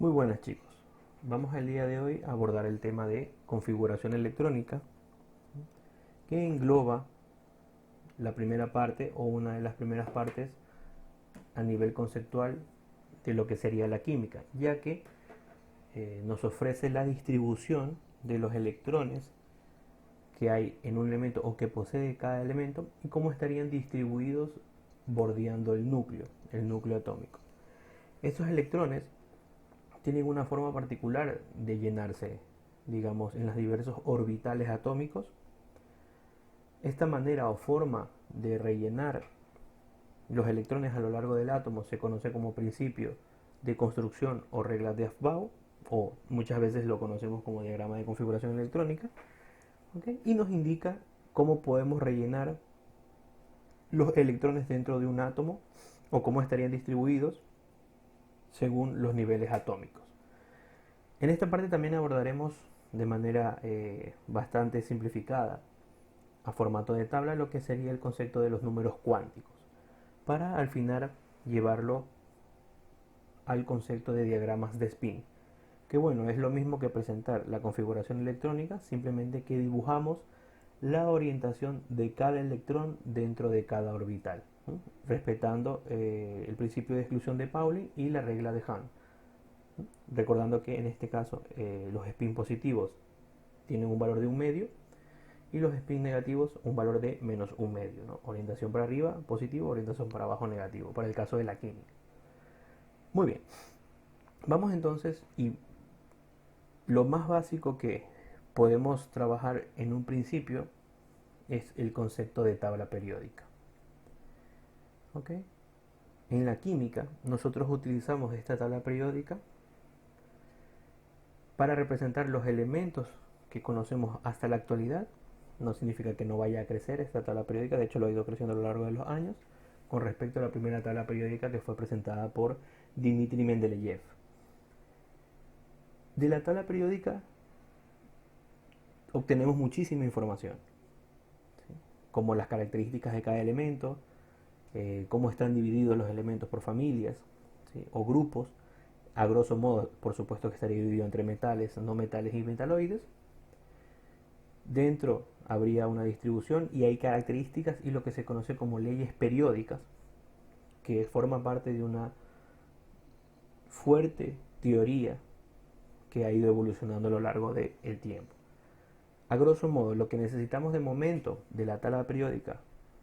Muy buenas chicos, vamos el día de hoy a abordar el tema de configuración electrónica que engloba la primera parte o una de las primeras partes a nivel conceptual de lo que sería la química, ya que nos ofrece la distribución de los electrones que hay en un elemento o que posee cada elemento y cómo estarían distribuidos bordeando el núcleo atómico. Estos electrones tienen una forma particular de llenarse, digamos, en los diversos orbitales atómicos. Esta manera o forma de rellenar los electrones a lo largo del átomo se conoce como principio de construcción o regla de Aufbau, o muchas veces lo conocemos como diagrama de configuración electrónica, ¿okay? Y nos indica cómo podemos rellenar los electrones dentro de un átomo o cómo estarían distribuidos según los niveles atómicos. En esta parte también abordaremos de manera bastante simplificada, a formato de tabla, lo que sería el concepto de los números cuánticos, para al final llevarlo al concepto de diagramas de spin, que bueno, es lo mismo que presentar la configuración electrónica, simplemente que dibujamos la orientación de cada electrón dentro de cada orbital, ¿no? Respetando el principio de exclusión de Pauli y la regla de Hahn. Recordando que en este caso los spin positivos tienen un valor de un medio y los spin negativos un valor de menos un medio, ¿no? Orientación para arriba positivo, orientación para abajo negativo, para el caso de la química. Muy bien, vamos entonces, y lo más básico que podemos trabajar en un principio es el concepto de tabla periódica. ¿Ok? En la química nosotros utilizamos esta tabla periódica para representar los elementos que conocemos hasta la actualidad. No significa que no vaya a crecer esta tabla periódica, de hecho lo ha ido creciendo a lo largo de los años, con respecto a la primera tabla periódica que fue presentada por Dmitri Mendeleev. De la tabla periódica obtenemos muchísima información, ¿sí? Como las características de cada elemento, cómo están divididos los elementos por familias, ¿sí? O grupos. A grosso modo, por supuesto que estaría dividido entre metales, no metales y metaloides. Dentro habría una distribución y hay características y lo que se conoce como leyes periódicas, que forman parte de una fuerte teoría que ha ido evolucionando a lo largo del tiempo. A grosso modo, lo que necesitamos de momento de la tabla periódica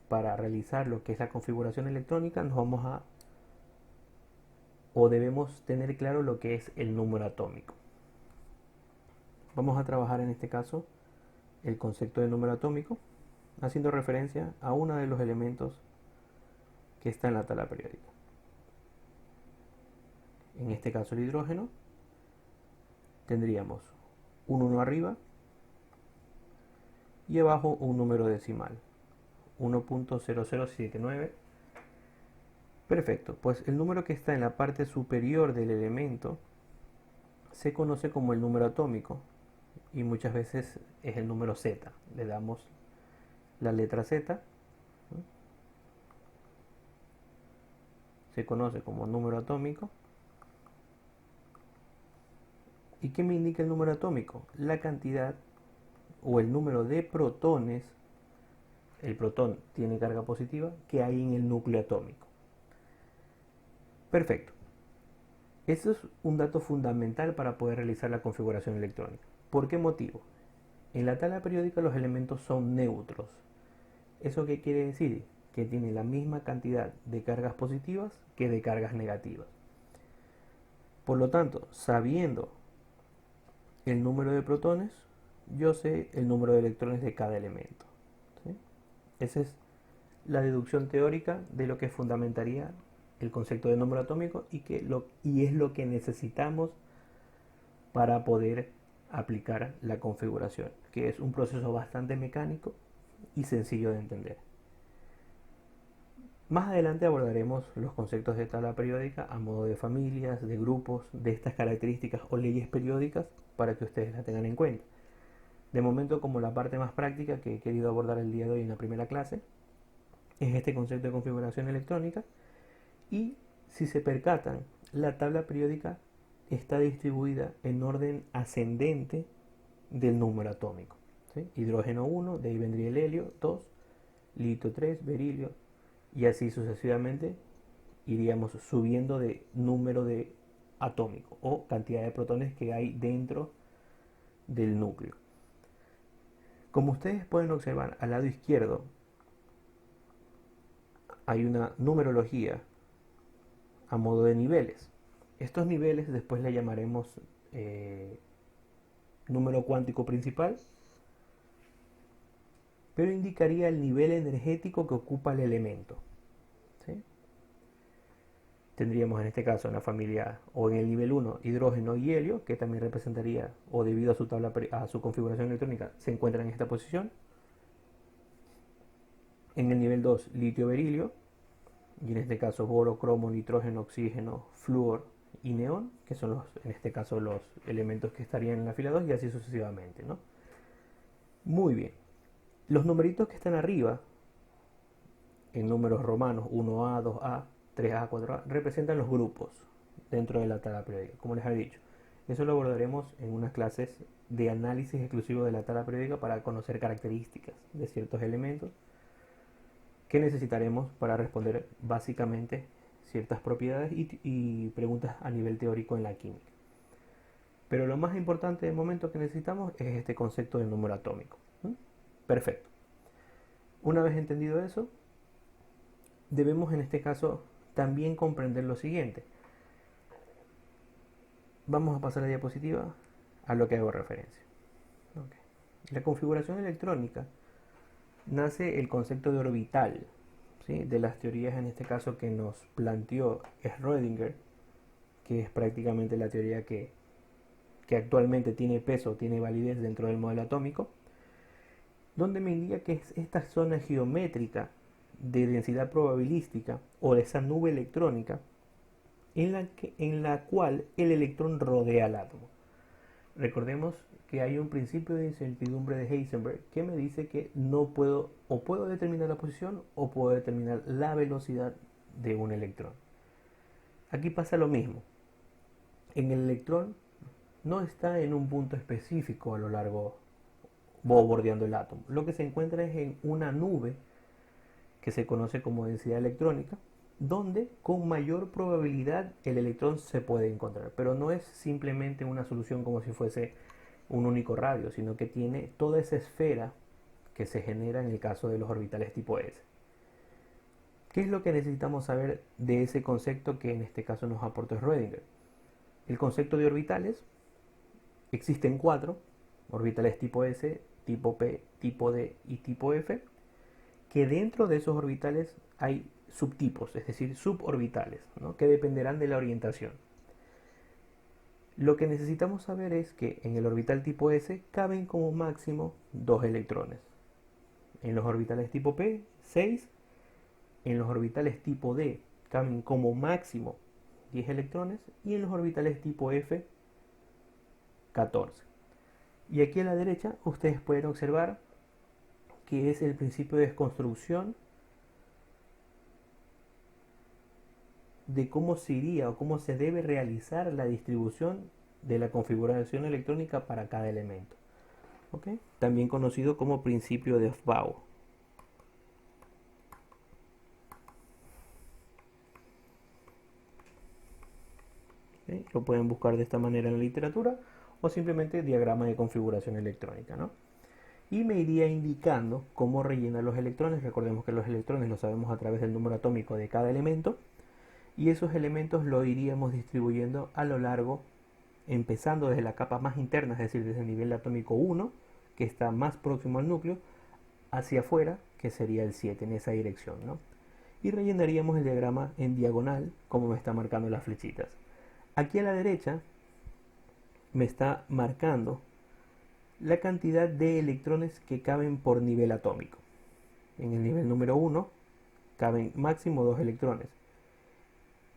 para realizar lo que es la configuración electrónica, nos vamos a o debemos tener claro lo que es el número atómico. Vamos a trabajar en este caso el concepto de número atómico, haciendo referencia a uno de los elementos que está en la tabla periódica. En este caso el hidrógeno, tendríamos un 1 arriba y abajo un número decimal, 1.0079. Perfecto, pues el número que está en la parte superior del elemento se conoce como el número atómico y muchas veces es el número Z. Le damos la letra Z, ¿no? Se conoce como número atómico. ¿Y qué me indica el número atómico? La cantidad o el número de protones, el protón tiene carga positiva, que hay en el núcleo atómico. Perfecto. Eso es un dato fundamental para poder realizar la configuración electrónica. ¿Por qué motivo? En la tabla periódica los elementos son neutros. ¿Eso qué quiere decir? Que tiene la misma cantidad de cargas positivas que de cargas negativas. Por lo tanto, sabiendo el número de protones, yo sé el número de electrones de cada elemento, ¿sí? Esa es la deducción teórica de lo que fundamentaría el concepto de número atómico y es lo que necesitamos para poder aplicar la configuración, que es un proceso bastante mecánico y sencillo de entender. Más adelante abordaremos los conceptos de tabla periódica a modo de familias, de grupos, de estas características o leyes periódicas para que ustedes las tengan en cuenta. De momento, como la parte más práctica que he querido abordar el día de hoy en la primera clase, es este concepto de configuración electrónica y si se percatan, la tabla periódica está distribuida en orden ascendente del número atómico. ¿Sí? Hidrógeno 1, de ahí vendría el helio 2, litio 3, berilio, y así sucesivamente iríamos subiendo de número de atómico o cantidad de protones que hay dentro del núcleo. Como ustedes pueden observar, al lado izquierdo hay una numerología a modo de niveles. Estos niveles después le llamaremos número cuántico principal, pero indicaría el nivel energético que ocupa el elemento. ¿Sí? Tendríamos en este caso en la familia o en el nivel 1 hidrógeno y helio, que también representaría, o debido a su tabla, a su configuración electrónica, se encuentran en esta posición. En el nivel 2 litio, berilio, y en este caso boro, cromo, nitrógeno, oxígeno, flúor y neón, que son en este caso los elementos que estarían en la fila 2 y así sucesivamente, ¿no? Muy bien. Los numeritos que están arriba, en números romanos 1A, 2A, 3A, 4A, representan los grupos dentro de la tabla periódica, como les he dicho. Eso lo abordaremos en unas clases de análisis exclusivo de la tabla periódica para conocer características de ciertos elementos que necesitaremos para responder básicamente ciertas propiedades y preguntas a nivel teórico en la química. Pero lo más importante de momento que necesitamos es este concepto del número atómico. Perfecto. Una vez entendido eso, debemos en este caso también comprender lo siguiente. Vamos a pasar la diapositiva a lo que hago referencia. Okay. La configuración electrónica nace el concepto de orbital, ¿sí? De las teorías en este caso que nos planteó Schrödinger, que es prácticamente la teoría que actualmente tiene peso, tiene validez dentro del modelo atómico, donde me indica que es esta zona geométrica de densidad probabilística o de esa nube electrónica en la cual el electrón rodea al átomo. Recordemos que hay un principio de incertidumbre de Heisenberg que me dice que no puedo determinar la posición o puedo determinar la velocidad de un electrón. Aquí pasa lo mismo. En el electrón no está en un punto específico a lo largo o bordeando el átomo. Lo que se encuentra es en una nube que se conoce como densidad electrónica, donde con mayor probabilidad el electrón se puede encontrar. Pero no es simplemente una solución como si fuese un único radio, sino que tiene toda esa esfera que se genera en el caso de los orbitales tipo S. ¿Qué es lo que necesitamos saber de ese concepto que en este caso nos aportó Schrödinger? El concepto de orbitales, existen 4, orbitales tipo S, tipo P, tipo D y tipo F, que dentro de esos orbitales hay subtipos, es decir, suborbitales, ¿no? Que dependerán de la orientación. Lo que necesitamos saber es que en el orbital tipo S caben como máximo 2 electrones. En los orbitales tipo P, 6. En los orbitales tipo D caben como máximo 10 electrones. Y en los orbitales tipo F, 14. Y aquí a la derecha ustedes pueden observar que es el principio de desconstrucción de cómo se iría o cómo se debe realizar la distribución de la configuración electrónica para cada elemento. ¿Okay? También conocido como principio de Aufbau. ¿Okay? Lo pueden buscar de esta manera en la literatura o simplemente diagrama de configuración electrónica, ¿no? Y me iría indicando cómo rellenar los electrones. Recordemos que los electrones los sabemos a través del número atómico de cada elemento. Y esos elementos lo iríamos distribuyendo a lo largo, empezando desde la capa más interna, es decir, desde el nivel atómico 1, que está más próximo al núcleo, hacia afuera, que sería el 7, en esa dirección, ¿no? Y rellenaríamos el diagrama en diagonal, como me está marcando las flechitas. Aquí a la derecha me está marcando la cantidad de electrones que caben por nivel atómico. En el nivel número 1 caben máximo 2 electrones.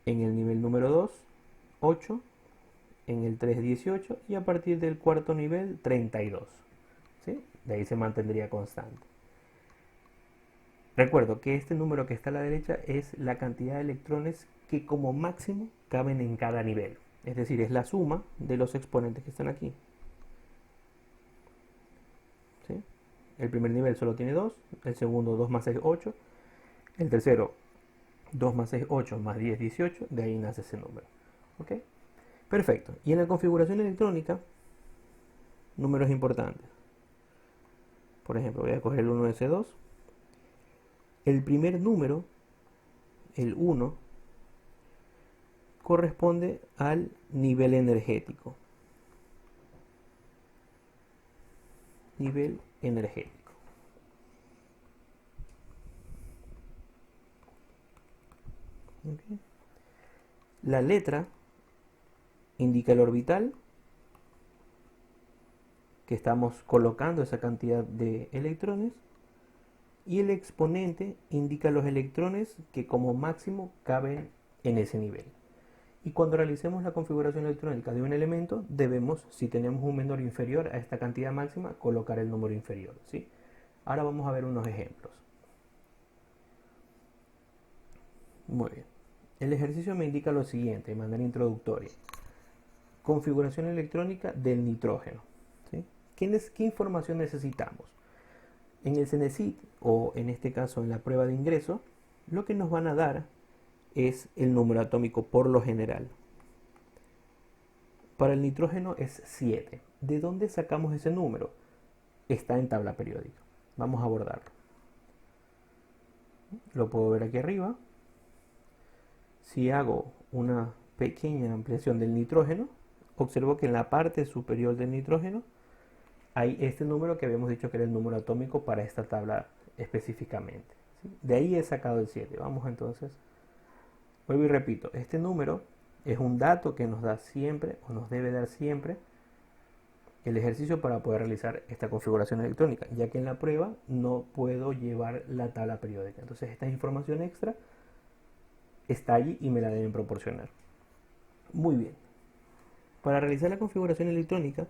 En el nivel número 2, 8. En el 3, 18. Y a partir del cuarto nivel, 32. ¿Sí? De ahí se mantendría constante. Recuerdo que este número que está a la derecha es la cantidad de electrones que como máximo caben en cada nivel. Es decir, es la suma de los exponentes que están aquí. ¿Sí? El primer nivel solo tiene 2, el segundo 2 más 6, 8, el tercero 2 más 6, 8 más 10, 18, de ahí nace ese número. ¿Ok? Perfecto. Y en la configuración electrónica, números importantes. Por ejemplo, voy a coger el 1S2. El primer número, el 1, corresponde al nivel energético. Nivel energético. ¿Okay? La letra indica el orbital que estamos colocando esa cantidad de electrones, y el exponente indica los electrones que como máximo caben en ese nivel. Y cuando realicemos la configuración electrónica de un elemento, debemos, si tenemos un menor inferior a esta cantidad máxima, colocar el número inferior, ¿sí? Ahora vamos a ver unos ejemplos. Muy bien. El ejercicio me indica lo siguiente, de manera introductoria. Configuración electrónica del nitrógeno. ¿Sí? ¿Qué información necesitamos? En el CENESID, o en este caso en la prueba de ingreso, lo que nos van a dar es el número atómico por lo general. Para el nitrógeno es 7. ¿De dónde sacamos ese número? Está en tabla periódica. Vamos a abordarlo. Lo puedo ver aquí arriba. Si hago una pequeña ampliación del nitrógeno, observo que en la parte superior del nitrógeno hay este número que habíamos dicho que era el número atómico para esta tabla específicamente. ¿Sí? De ahí he sacado el 7. Vamos entonces. Vuelvo y repito, este número es un dato que nos da siempre, o nos debe dar siempre, el ejercicio para poder realizar esta configuración electrónica, ya que en la prueba no puedo llevar la tabla periódica. Entonces esta información extra está allí y me la deben proporcionar. Muy bien. Para realizar la configuración electrónica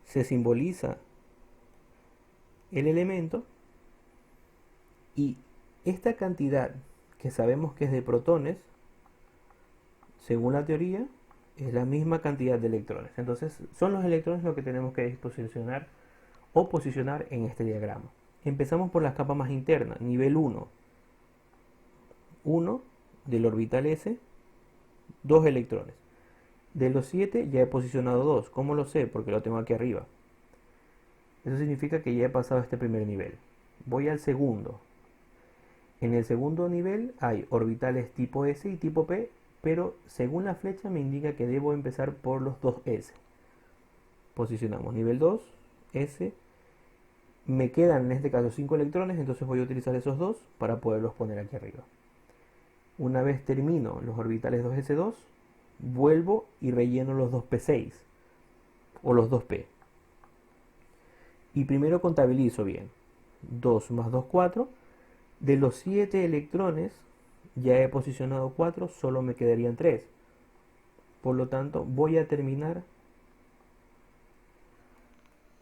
se simboliza el elemento, y esta cantidad que sabemos que es de protones, según la teoría, es la misma cantidad de electrones. Entonces son los electrones lo que tenemos que posicionar o posicionar en este diagrama. Empezamos por las capas más internas, nivel 1. 1 del orbital S, 2 electrones. De los 7 ya he posicionado 2. ¿Cómo lo sé? Porque lo tengo aquí arriba. Eso significa que ya he pasado este primer nivel. Voy al segundo. En el segundo nivel hay orbitales tipo S y tipo P, pero según la flecha me indica que debo empezar por los 2S. Posicionamos nivel 2, S. Me quedan en este caso 5 electrones, entonces voy a utilizar esos 2 para poderlos poner aquí arriba. Una vez termino los orbitales 2S2, vuelvo y relleno los 2P6 o los 2P. Y primero contabilizo bien. 2 más 2, 4. De los 7 electrones, ya he posicionado 4, solo me quedarían 3. Por lo tanto, voy a terminar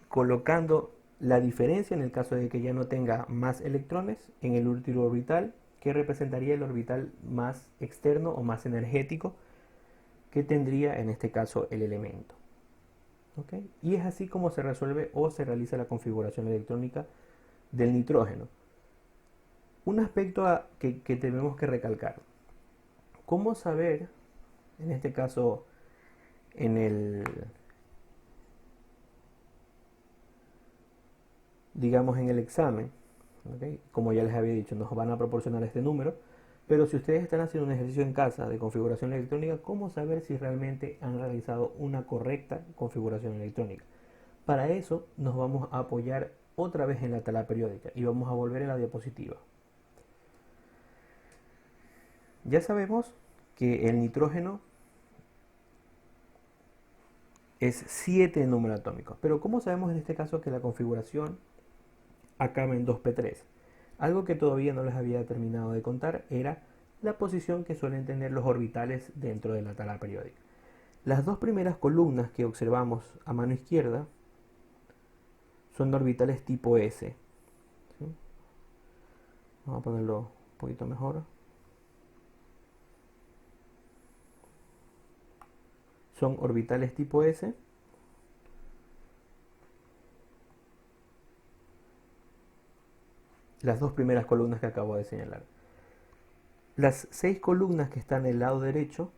colocando la diferencia en el caso de que ya no tenga más electrones en el último orbital, que representaría el orbital más externo o más energético que tendría en este caso el elemento. ¿Okay? Y es así como se resuelve o se realiza la configuración electrónica del nitrógeno. Un aspecto que tenemos que recalcar. ¿Cómo saber, en este caso, en el, digamos, en el examen, ¿okay? Como ya les había dicho, nos van a proporcionar este número, pero si ustedes están haciendo un ejercicio en casa de configuración electrónica, ¿cómo saber si realmente han realizado una correcta configuración electrónica? Para eso nos vamos a apoyar otra vez en la tabla periódica y vamos a volver a la diapositiva. Ya sabemos que el nitrógeno es 7 en número atómico, pero ¿cómo sabemos en este caso que la configuración acaba en 2p3? Algo que todavía no les había terminado de contar era la posición que suelen tener los orbitales dentro de la tabla periódica. Las dos primeras columnas que observamos a mano izquierda son orbitales tipo S. ¿Sí? Vamos a ponerlo un poquito mejor. son orbitales tipo S. Las dos primeras columnas que acabo de señalar. Las 6 columnas que están en el lado derecho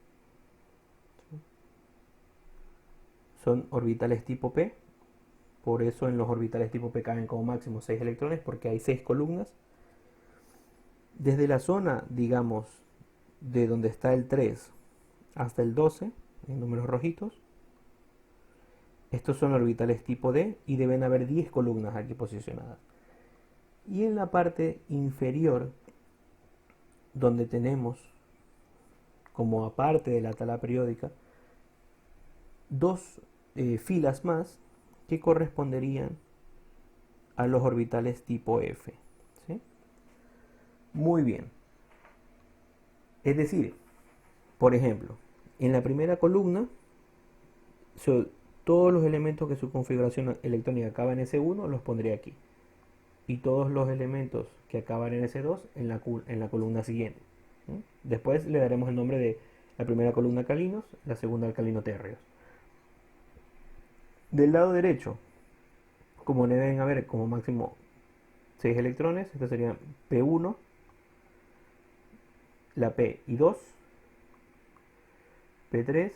son orbitales tipo P. Por eso en los orbitales tipo P caben como máximo 6 electrones, porque hay 6 columnas. Desde la zona, digamos, de donde está el 3 hasta el 12, en números rojitos, estos son orbitales tipo D y deben haber 10 columnas aquí posicionadas. Y en la parte inferior, donde tenemos, como aparte de la tabla periódica, dos filas más que corresponderían a los orbitales tipo F. ¿Sí? Muy bien. Es decir, por ejemplo, en la primera columna, todos los elementos que su configuración electrónica acaba en S1 los pondré aquí. Y todos los elementos que acaban en S2 en la columna siguiente. ¿Sí? Después le daremos el nombre de la primera columna alcalinos, la segunda alcalino-térreos. Del lado derecho, como deben haber como máximo 6 electrones, estos serían P1, la P y 2, P3,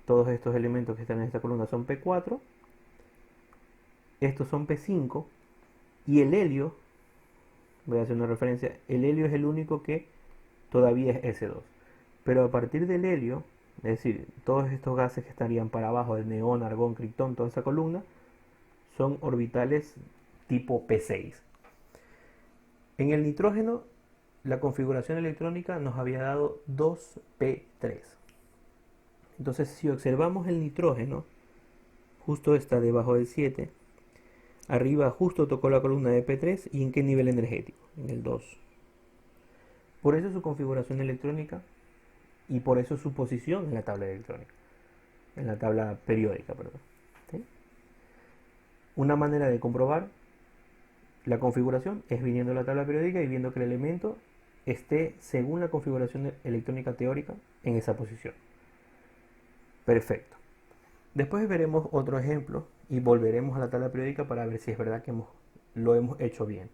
todos estos elementos que están en esta columna son P4, estos son P5, y el helio, voy a hacer una referencia, el helio es el único que todavía es S2. Pero a partir del helio, es decir, todos estos gases que estarían para abajo, el neón, argón, criptón, toda esa columna, son orbitales tipo P6. En el nitrógeno, la configuración electrónica nos había dado 2P3. Entonces, si observamos el nitrógeno, justo está debajo del 7, arriba justo tocó la columna de P3 y en qué nivel energético, en el 2. Por eso su configuración electrónica y por eso su posición en la tabla electrónica, en la tabla periódica, perdón. ¿Sí? Una manera de comprobar la configuración es viniendo a la tabla periódica y viendo que el elemento esté según la configuración electrónica teórica en esa posición. Perfecto. Después veremos otro ejemplo y volveremos a la tabla periódica para ver si es verdad que lo hemos hecho bien.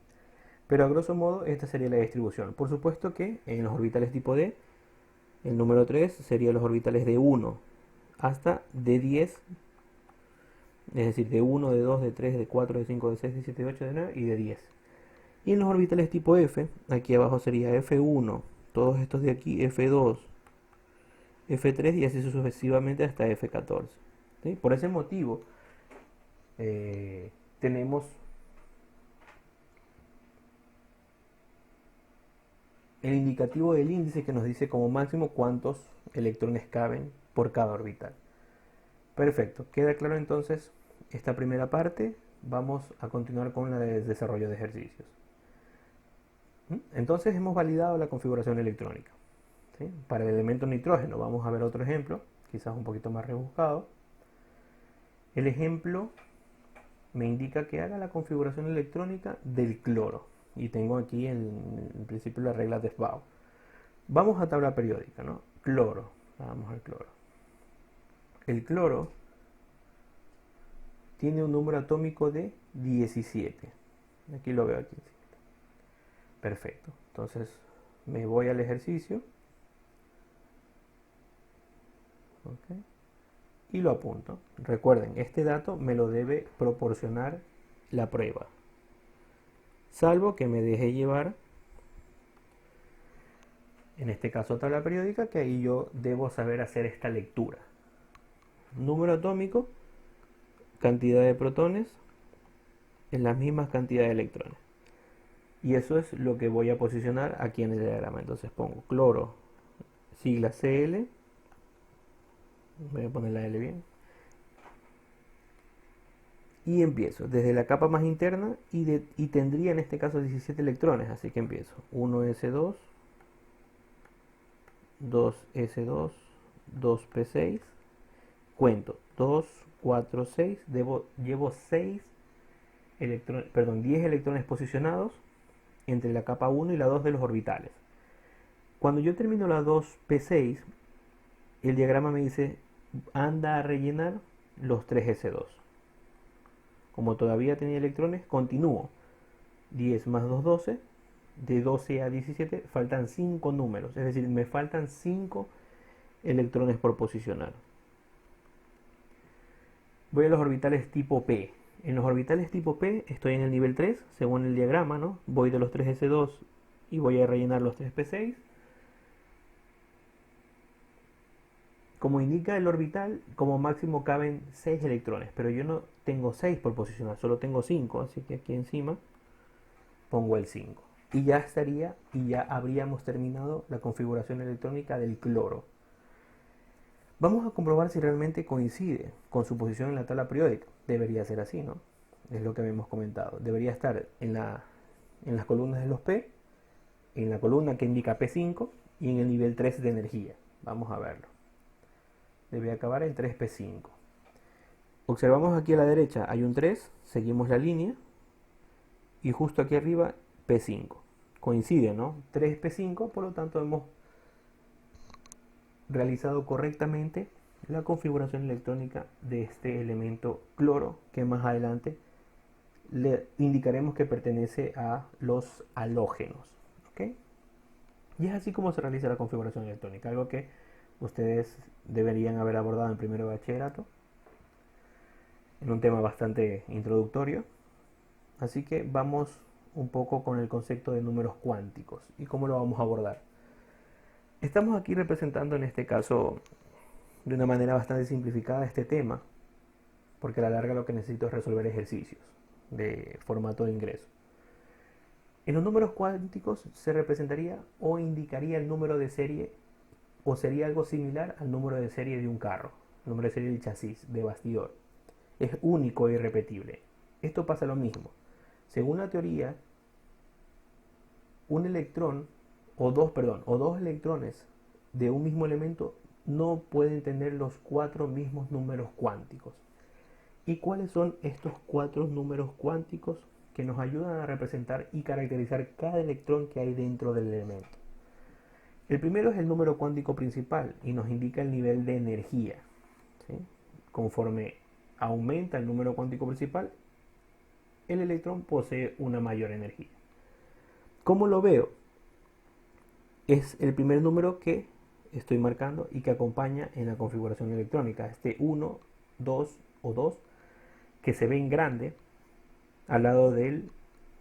Pero a grosso modo esta sería la distribución. Por supuesto que en los orbitales tipo D, el número 3 sería los orbitales de 1 hasta de 10, es decir, de 1, de 2, de 3, de 4, de 5, de 6, de 7, de 8, de 9 y de 10. Y en los orbitales tipo F, aquí abajo sería F1, todos estos de aquí, F2, F3 y así sucesivamente hasta F14. ¿Sí? Por ese motivo tenemos el indicativo del índice que nos dice como máximo cuántos electrones caben por cada orbital. Perfecto, queda claro entonces esta primera parte. Vamos a continuar con la de desarrollo de ejercicios. Entonces hemos validado la configuración electrónica. ¿Sí? Para el elemento nitrógeno vamos a ver otro ejemplo, quizás un poquito más rebuscado. El ejemplo me indica que haga la configuración electrónica del cloro. Y tengo aquí en principio la regla de Sbau. Vamos a tabla periódica, ¿no? Cloro. Vamos al cloro. El cloro tiene un número atómico de 17. Aquí lo veo aquí. Perfecto. Entonces me voy al ejercicio. Okay. Y lo apunto. Recuerden, este dato me lo debe proporcionar la prueba. Salvo que me deje llevar, en este caso tabla periódica, que ahí yo debo saber hacer esta lectura. Número atómico, cantidad de protones, en las mismas cantidades de electrones. Y eso es lo que voy a posicionar aquí en el diagrama. Entonces pongo cloro, sigla Cl, voy a poner la L bien, y empiezo desde la capa más interna y tendría en este caso 17 electrones, así que empiezo 1s2, 2s2, 2p6, cuento 2, 4, 6, llevo 6 electrones, perdón, 10 electrones posicionados entre la capa 1 y la 2 de los orbitales. Cuando yo termino la 2p6, el diagrama me dice anda a rellenar los 3s2. Como todavía tenía electrones, continúo. 10 más 2, 12. De 12 a 17 faltan 5 números, es decir, me faltan 5 electrones por posicionar. Voy a los orbitales tipo P. En los orbitales tipo P estoy en el nivel 3, según el diagrama, ¿no? Voy de los 3s2 y voy a rellenar los 3p6. Como indica el orbital, como máximo caben 6 electrones, pero yo no tengo 6 por posicionar, solo tengo 5, así que aquí encima pongo el 5. Y ya estaría, y ya habríamos terminado la configuración electrónica del cloro. Vamos a comprobar si realmente coincide con su posición en la tabla periódica. Debería ser así, ¿no? Es lo que habíamos comentado. Debería estar en las columnas de los P, en la columna que indica P5 y en el nivel 3 de energía. Vamos a verlo. Debe acabar en 3P5. Observamos aquí a la derecha hay un 3, seguimos la línea y justo aquí arriba P5. Coincide, ¿no? 3P5, por lo tanto hemos realizado correctamente la configuración electrónica de este elemento cloro, que más adelante le indicaremos que pertenece a los halógenos. ¿Ok? Y es así como se realiza la configuración electrónica, algo que ustedes deberían haber abordado en primero de bachillerato, en un tema bastante introductorio. Así que vamos un poco con el concepto de números cuánticos y cómo lo vamos a abordar. Estamos aquí representando en este caso de una manera bastante simplificada este tema, porque a la larga lo que necesito es resolver ejercicios de formato de ingreso. En los números cuánticos se representaría o indicaría el número de serie, o sería algo similar al número de serie de un carro, el número de serie del chasis, de bastidor. Es único e irrepetible. Esto pasa lo mismo. Según la teoría, un electrón o dos electrones de un mismo elemento no pueden tener los 4 mismos números cuánticos. ¿Y cuáles son estos 4 números cuánticos que nos ayudan a representar y caracterizar cada electrón que hay dentro del elemento? El primero es el número cuántico principal y nos indica el nivel de energía, ¿sí? Conforme aumenta el número cuántico principal, el electrón posee una mayor energía. ¿Cómo lo veo? Es el primer número que estoy marcando y que acompaña en la configuración electrónica. Este 1, 2 o 2 que se ve en grande al lado de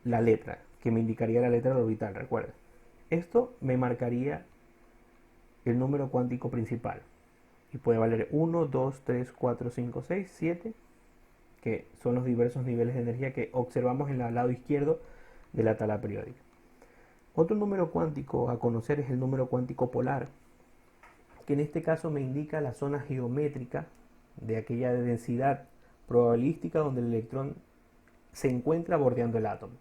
la letra, que me indicaría la letra del orbital, recuerda. Esto me marcaría el número cuántico principal y puede valer 1, 2, 3, 4, 5, 6, 7, que son los diversos niveles de energía que observamos en el lado izquierdo de la tabla periódica. Otro número cuántico a conocer es el número cuántico polar, que en este caso me indica la zona geométrica de aquella densidad probabilística donde el electrón se encuentra bordeando el átomo.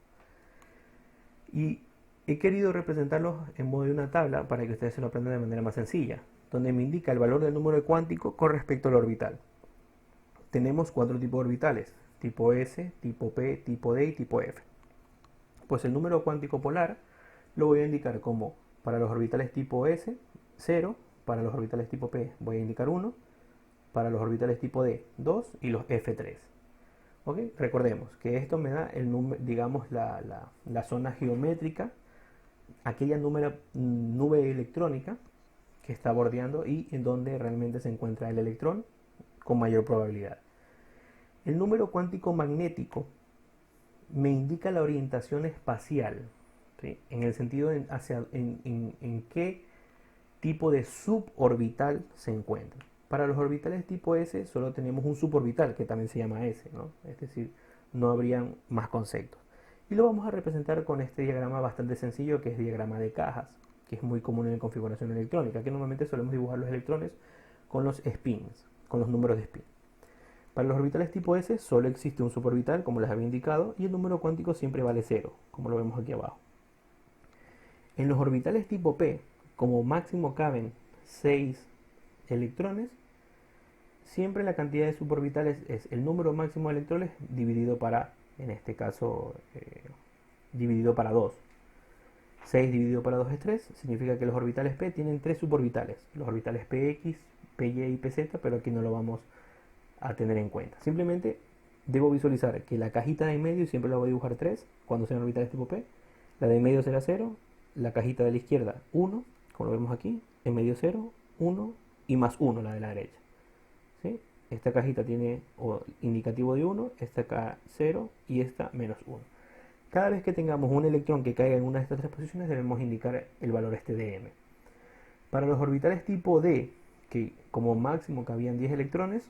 Y he querido representarlos en modo de una tabla para que ustedes se lo aprendan de manera más sencilla, donde me indica el valor del número cuántico con respecto al orbital. Tenemos 4 tipos de orbitales, tipo S, tipo P, tipo D y tipo F. Pues el número cuántico polar lo voy a indicar como para los orbitales tipo S, 0, para los orbitales tipo P voy a indicar 1, para los orbitales tipo D, 2 y los F3. ¿Okay? Recordemos que esto me da digamos la zona geométrica, aquella nube electrónica que está bordeando y en donde realmente se encuentra el electrón con mayor probabilidad. El número cuántico magnético me indica la orientación espacial, ¿sí? En el sentido en qué tipo de suborbital se encuentra. Para los orbitales tipo S solo tenemos un suborbital que también se llama S, ¿no? Es decir, no habrían más conceptos. Y lo vamos a representar con este diagrama bastante sencillo que es diagrama de cajas, que es muy común en configuración electrónica, que normalmente solemos dibujar los electrones con los spins, con los números de spin. Para los orbitales tipo S solo existe un suborbital, como les había indicado, y el número cuántico siempre vale 0, como lo vemos aquí abajo. En los orbitales tipo P, como máximo caben 6 electrones, siempre la cantidad de suborbitales es el número máximo de electrones dividido para, en este caso, dividido para 2. 6 dividido para 2 es 3, significa que los orbitales P tienen 3 suborbitales, los orbitales PX, PY y PZ, pero aquí no lo vamos a tener en cuenta. Simplemente debo visualizar que la cajita de en medio siempre la voy a dibujar 3 cuando sean orbitales tipo P, la de en medio será 0, la cajita de la izquierda 1, como lo vemos aquí, en medio 0, 1 y más 1 la de la derecha. ¿Sí? Esta cajita tiene indicativo de 1, esta acá 0 y esta menos 1. Cada vez que tengamos un electrón que caiga en una de estas tres posiciones debemos indicar el valor este de m. Para los orbitales tipo D, que como máximo cabían 10 electrones,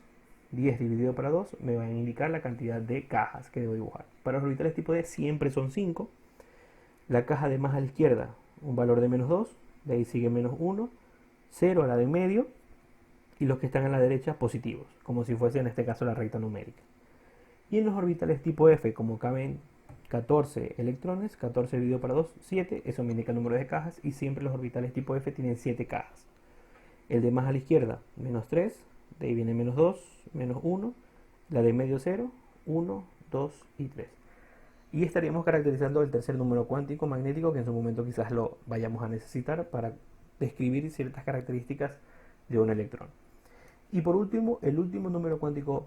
10 dividido para 2 me va a indicar la cantidad de cajas que debo dibujar. Para los orbitales tipo D siempre son 5. La caja de más a la izquierda, un valor de menos 2, de ahí sigue menos 1, 0 a la de en medio, y los que están a la derecha positivos, como si fuese en este caso la recta numérica. Y en los orbitales tipo F, como caben 14 electrones, 14 dividido para 2, 7, eso me indica el número de cajas, y siempre los orbitales tipo F tienen 7 cajas. El de más a la izquierda, menos 3, de ahí viene menos 2, menos 1, la de medio 0, 1, 2 y 3. Y estaríamos caracterizando el tercer número cuántico magnético, que en su momento quizás lo vayamos a necesitar para describir ciertas características de un electrón. Y por último, el último número cuántico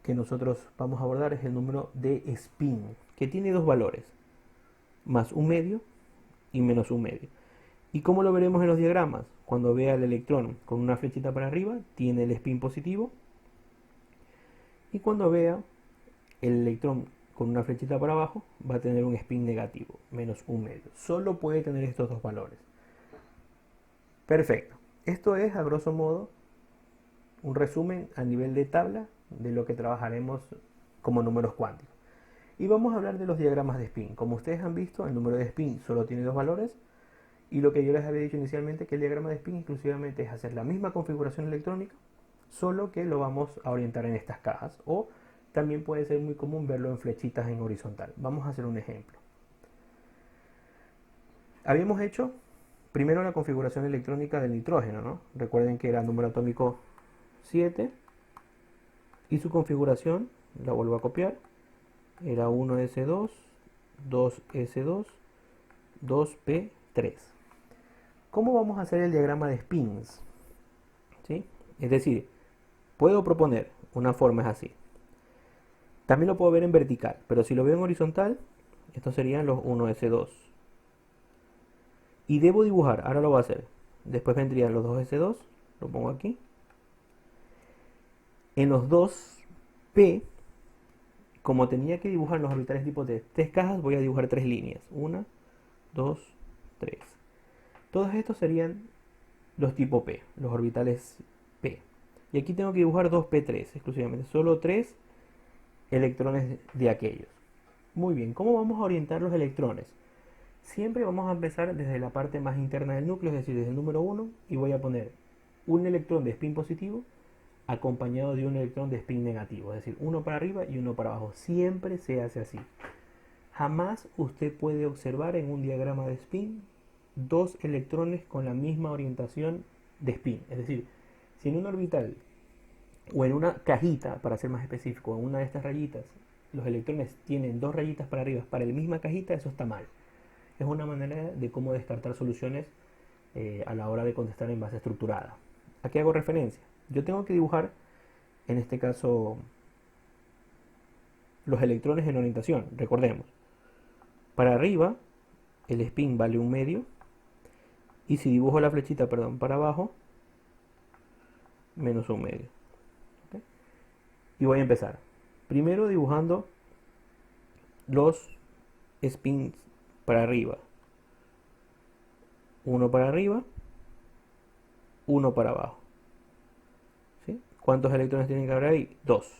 que nosotros vamos a abordar es el número de spin, que tiene dos valores, más un medio y menos un medio. ¿Y cómo lo veremos en los diagramas? Cuando vea el electrón con una flechita para arriba, tiene el spin positivo. Y cuando vea el electrón con una flechita para abajo, va a tener un spin negativo, menos un medio. Solo puede tener estos dos valores. Perfecto. Esto es, a grosso modo, un resumen a nivel de tabla de lo que trabajaremos como números cuánticos. Y vamos a hablar de los diagramas de spin. Como ustedes han visto, el número de spin solo tiene dos valores. Y lo que yo les había dicho inicialmente, que el diagrama de spin exclusivamente es hacer la misma configuración electrónica, solo que lo vamos a orientar en estas cajas. O también puede ser muy común verlo en flechitas en horizontal. Vamos a hacer un ejemplo. Habíamos hecho primero la configuración electrónica del nitrógeno, ¿no? Recuerden que era el número atómico 7 y su configuración, la vuelvo a copiar, era 1s2, 2s2, 2p3. ¿Cómo vamos a hacer el diagrama de spins? ¿Sí? Es decir, puedo proponer una forma es así. También lo puedo ver en vertical, pero si lo veo en horizontal, estos serían los 1s2. Y debo dibujar, ahora lo voy a hacer. Después vendrían los 2s2, lo pongo aquí. En los 2p, como tenía que dibujar los orbitales tipo T, 3 cajas, voy a dibujar 3 líneas. 1, 2, 3. Todos estos serían los tipo P, los orbitales P. Y aquí tengo que dibujar 2p3 exclusivamente, solo 3 electrones de aquellos. Muy bien, ¿cómo vamos a orientar los electrones? Siempre vamos a empezar desde la parte más interna del núcleo, es decir, desde el número 1, y voy a poner un electrón de spin positivo acompañado de un electrón de spin negativo, es decir, uno para arriba y uno para abajo. Siempre se hace así. Jamás usted puede observar en un diagrama de spin dos electrones con la misma orientación de spin. Es decir, si en un orbital o en una cajita, para ser más específico, en una de estas rayitas, los electrones tienen dos rayitas para arriba para la misma cajita, eso está mal. Es una manera de cómo descartar soluciones a la hora de contestar en base estructurada. ¿A qué hago referencia? Yo tengo que dibujar, en este caso, los electrones en orientación. Recordemos, para arriba el spin vale un medio, y si dibujo la flechita, perdón, para abajo, menos un medio. ¿Okay? Y voy a empezar. Primero dibujando los spins para arriba. Uno para arriba, uno para abajo. ¿Sí? ¿Cuántos electrones tienen que haber ahí? 2.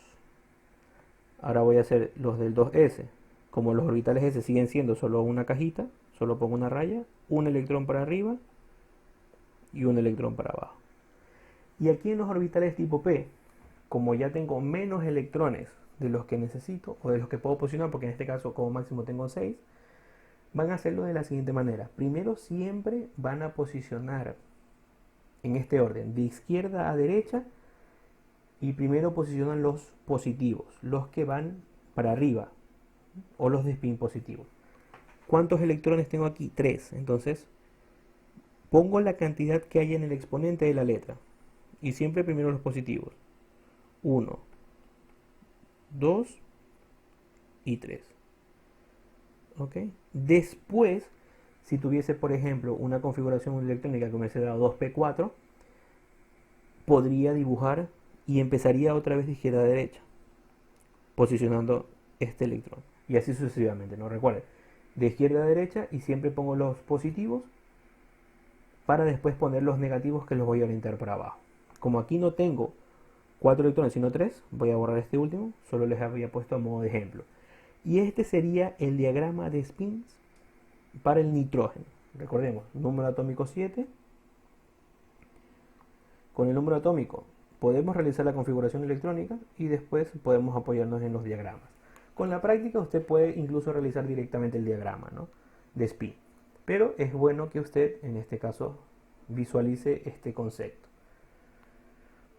Ahora voy a hacer los del 2s. Como los orbitales s siguen siendo solo una cajita, solo pongo una raya, un electrón para arriba y un electrón para abajo. Y aquí en los orbitales tipo P, como ya tengo menos electrones de los que necesito o de los que puedo posicionar, porque en este caso como máximo tengo 6, van a hacerlo de la siguiente manera. Primero siempre van a posicionar en este orden, de izquierda a derecha, y primero posicionan los positivos, los que van para arriba, o los de spin positivo. ¿Cuántos electrones tengo aquí? 3. Entonces pongo la cantidad que hay en el exponente de la letra. Y siempre primero los positivos. 1, 2 y 3. ¿Ok? Después, si tuviese, por ejemplo, una configuración electrónica que me hubiese dado 2p4, podría dibujar y empezaría otra vez de izquierda a derecha, posicionando este electrón. Y así sucesivamente, ¿no? Recuerden, de izquierda a derecha y siempre pongo los positivos para después poner los negativos que los voy a orientar para abajo. Como aquí no tengo 4 electrones sino 3, voy a borrar este último, solo les había puesto a modo de ejemplo. Y este sería el diagrama de spins para el nitrógeno. Recordemos, número atómico 7. Con el número atómico podemos realizar la configuración electrónica y después podemos apoyarnos en los diagramas. Con la práctica usted puede incluso realizar directamente el diagrama, ¿no?, de spin. Pero es bueno que usted, en este caso, visualice este concepto.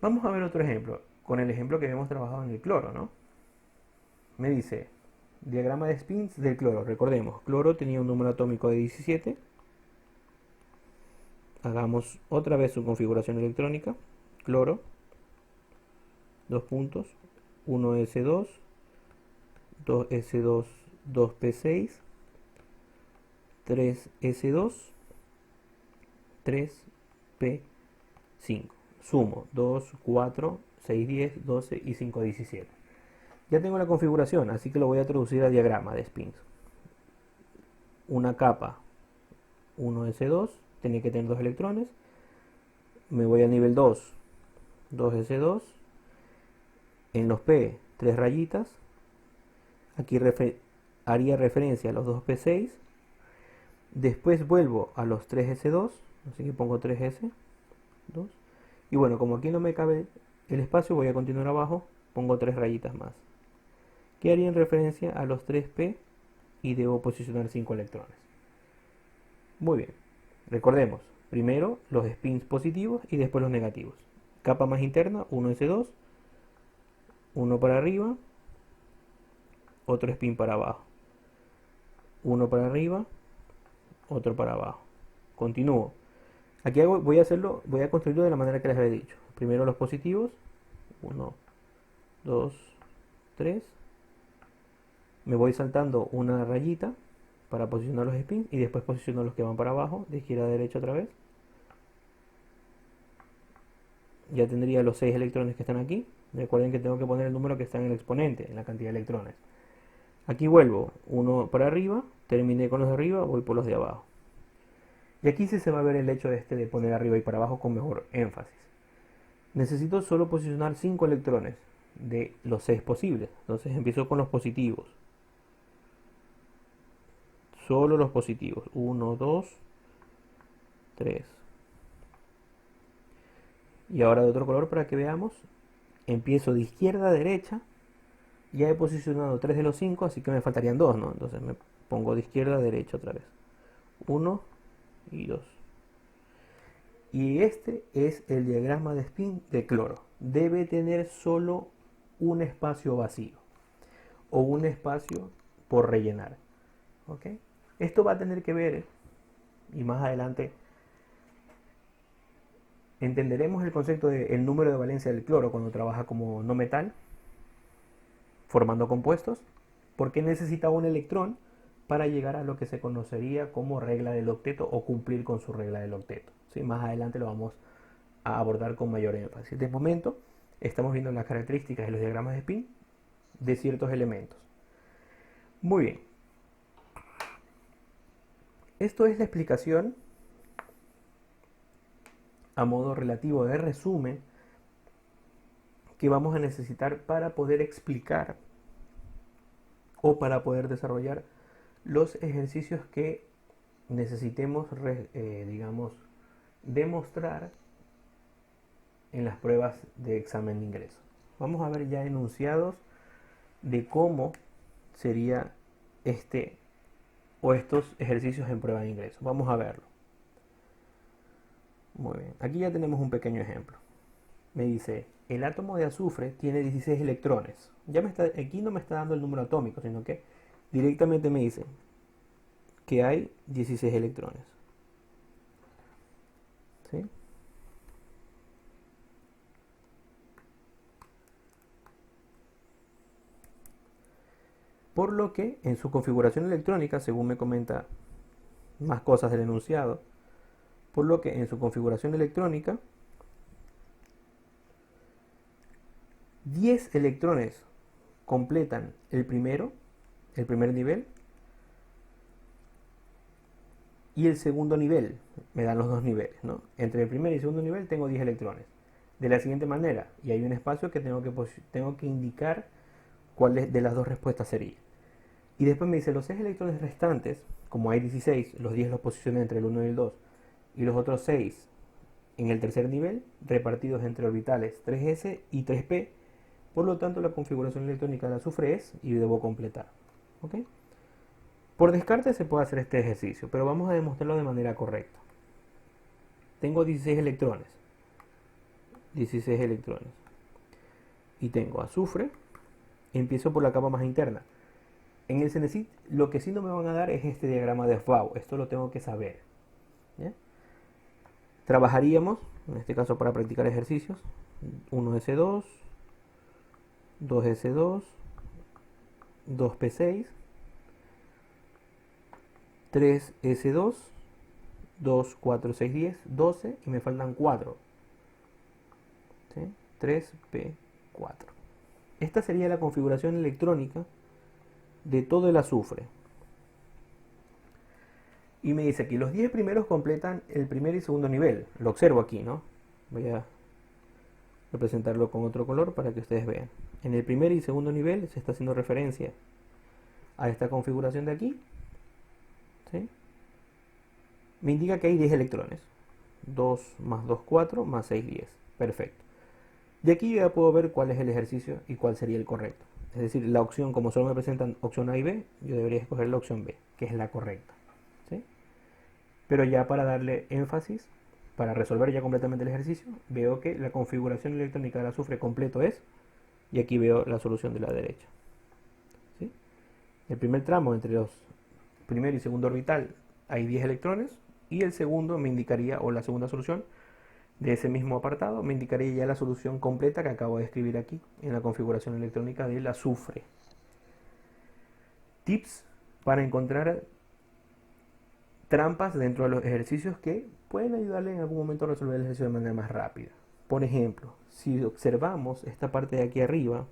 Vamos a ver otro ejemplo, con el ejemplo que habíamos trabajado en el cloro, ¿no? Me dice, diagrama de spins del cloro. Recordemos, cloro tenía un número atómico de 17. Hagamos otra vez su configuración electrónica. Cloro, 2 puntos, 1s2, 2s2, 2p6, 3s2, 3p5. Sumo 2, 4, 6, 10, 12 y 5, 17. Ya tengo la configuración, así que lo voy a traducir a diagrama de spins. Una capa 1s2, tenía que tener 2 electrones. Me voy a nivel 2, 2s2. En los p, 3 rayitas. Aquí haría referencia a los 2p6. Después vuelvo a los 3s2, así que pongo 3s2. Y bueno, como aquí no me cabe el espacio, voy a continuar abajo, pongo 3 rayitas más, que harían referencia a los 3p y debo posicionar 5 electrones. Muy bien, recordemos, primero los spins positivos y después los negativos. Capa más interna, 1s2, uno para arriba, otro spin para abajo, uno para arriba, otro para abajo. Continúo. Aquí voy a construirlo de la manera que les había dicho. Primero los positivos, 1, 2, 3. Me voy saltando una rayita para posicionar los spins y después posiciono los que van para abajo, de izquierda a derecha otra vez. Ya tendría los 6 electrones que están aquí. Recuerden que tengo que poner el número que está en el exponente, en la cantidad de electrones. Aquí vuelvo, uno para arriba, terminé con los de arriba, voy por los de abajo. Y aquí sí se va a ver el hecho de poner arriba y para abajo con mejor énfasis. Necesito solo posicionar 5 electrones de los 6 posibles. Entonces empiezo con los positivos. Solo los positivos. 1, 2, 3. Y ahora de otro color para que veamos. Empiezo de izquierda a derecha. Ya he posicionado 3 de los 5, así que me faltarían 2, ¿no? Entonces me pongo de izquierda a derecha otra vez. 1 y 2. Y este es el diagrama de spin de cloro. Debe tener solo un espacio vacío o un espacio por rellenar. ¿Ok? Esto va a tener que ver, y más adelante entenderemos el concepto del número de valencia del cloro cuando trabaja como no metal, formando compuestos, porque necesita un electrón para llegar a lo que se conocería como regla del octeto o cumplir con su regla del octeto. ¿Sí? Más adelante lo vamos a abordar con mayor énfasis. De momento estamos viendo las características de los diagramas de spin de ciertos elementos. Muy bien. Esto es la explicación a modo relativo de resumen que vamos a necesitar para poder explicar o para poder desarrollar los ejercicios que necesitemos, digamos, demostrar en las pruebas de examen de ingreso. Vamos a ver ya enunciados de cómo sería este o estos ejercicios en prueba de ingreso. Vamos a verlo. Muy bien, aquí ya tenemos un pequeño ejemplo. Me dice, el átomo de azufre tiene 16 electrones. Aquí no me está dando el número atómico, sino que directamente me dice que hay 16 electrones. ¿Sí? Por lo que en su configuración electrónica, según me comenta más cosas del enunciado, por lo que en su configuración electrónica 10 electrones completan el primer nivel, y el segundo nivel, me dan los dos niveles, ¿no? Entre el primer y el segundo nivel tengo 10 electrones. De la siguiente manera, y hay un espacio que tengo que indicar cuál de las dos respuestas sería. Y después me dice, los 6 electrones restantes, como hay 16, los 10 los posicioné entre el 1 y el 2, y los otros 6 en el tercer nivel, repartidos entre orbitales 3s y 3p, por lo tanto la configuración electrónica del azufre es, y debo completar. ¿Ok? Por descarte se puede hacer este ejercicio, pero vamos a demostrarlo de manera correcta. Tengo 16 electrones. 16 electrones. Y tengo azufre. Empiezo por la capa más interna. En el CENESID lo que sí no me van a dar es este diagrama de Aufbau. Esto lo tengo que saber. ¿Ya? Trabajaríamos, en este caso para practicar ejercicios, 1s2, 2s2, 2p6, 3s2, 2, 4, 6, 10, 12 y me faltan 4. ¿Sí? 3p4. Esta sería la configuración electrónica de todo el azufre. Y me dice que los 10 primeros completan el primer y segundo nivel. Lo observo aquí, ¿no? Voy a representarlo con otro color para que ustedes vean. En el primer y segundo nivel se está haciendo referencia a esta configuración de aquí. ¿Sí? Me indica que hay 10 electrones. 2 más 2, 4, más 6, 10. Perfecto. De aquí yo ya puedo ver cuál es el ejercicio y cuál sería el correcto. Es decir, la opción, como solo me presentan opción A y B, yo debería escoger la opción B, que es la correcta. ¿Sí? Pero ya para darle énfasis, para resolver ya completamente el ejercicio, veo que la configuración electrónica del azufre completo es, y aquí veo la solución de la derecha. ¿Sí? El primer tramo entre los primer y segundo orbital hay 10 electrones, y el segundo me indicaría, o la segunda solución de ese mismo apartado, me indicaría ya la solución completa que acabo de escribir aquí en la configuración electrónica del azufre. Tips para encontrar trampas dentro de los ejercicios que pueden ayudarle en algún momento a resolver el ejercicio de manera más rápida. Por ejemplo, si observamos esta parte de aquí arriba,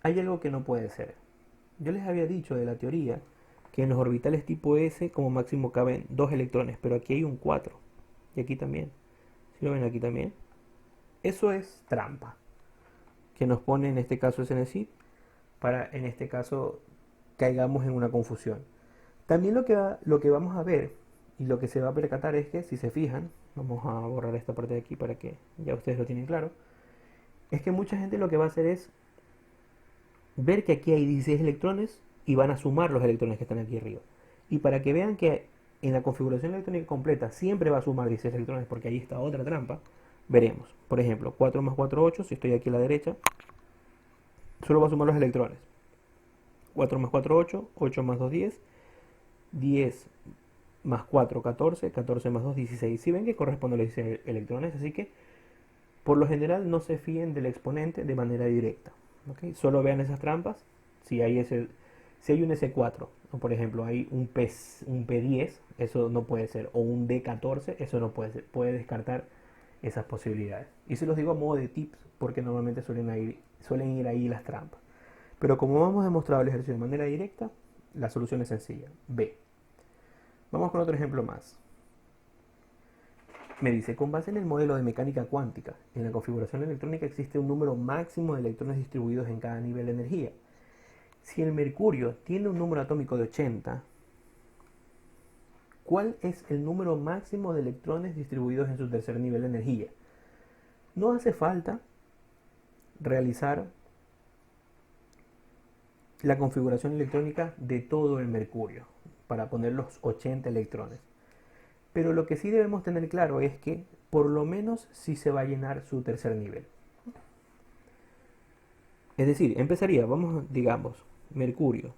hay algo que no puede ser. Yo les había dicho de la teoría que en los orbitales tipo S como máximo caben 2 electrones, pero aquí hay un 4. Y aquí también. Si lo ven aquí también. Eso es trampa, que nos pone en este caso SNCID para en este caso caigamos en una confusión. También lo que vamos a ver y lo que se va a percatar es que si se fijan, vamos a borrar esta parte de aquí para que ya ustedes lo tienen claro, es que mucha gente lo que va a hacer es ver que aquí hay 16 electrones y van a sumar los electrones que están aquí arriba. Y para que vean que en la configuración electrónica completa siempre va a sumar 16 electrones porque ahí está otra trampa, veremos. Por ejemplo, 4 más 4, 8, si estoy aquí a la derecha, solo va a sumar los electrones. 4 más 4, 8, 8 más 2, 10, 10 más 4, 14, 14 más 2, 16. Si ven que corresponde a los 16 electrones, así que por lo general no se fíen del exponente de manera directa. ¿Okay? Solo vean esas trampas. Si hay, si hay un S4, o por ejemplo hay un P10, eso no puede ser, o un D14, eso no puede ser. Puede descartar esas posibilidades. Y se los digo a modo de tips, porque normalmente suelen ir ahí las trampas. Pero como hemos demostrado el ejercicio de manera directa, la solución es sencilla. B. Vamos con otro ejemplo más. Me dice, con base en el modelo de mecánica cuántica, en la configuración electrónica existe un número máximo de electrones distribuidos en cada nivel de energía. Si el mercurio tiene un número atómico de 80, ¿cuál es el número máximo de electrones distribuidos en su tercer nivel de energía? No hace falta realizar la configuración electrónica de todo el mercurio para poner los 80 electrones. Pero lo que sí debemos tener claro es que por lo menos sí se va a llenar su tercer nivel. Es decir, empezaría, vamos, digamos, mercurio.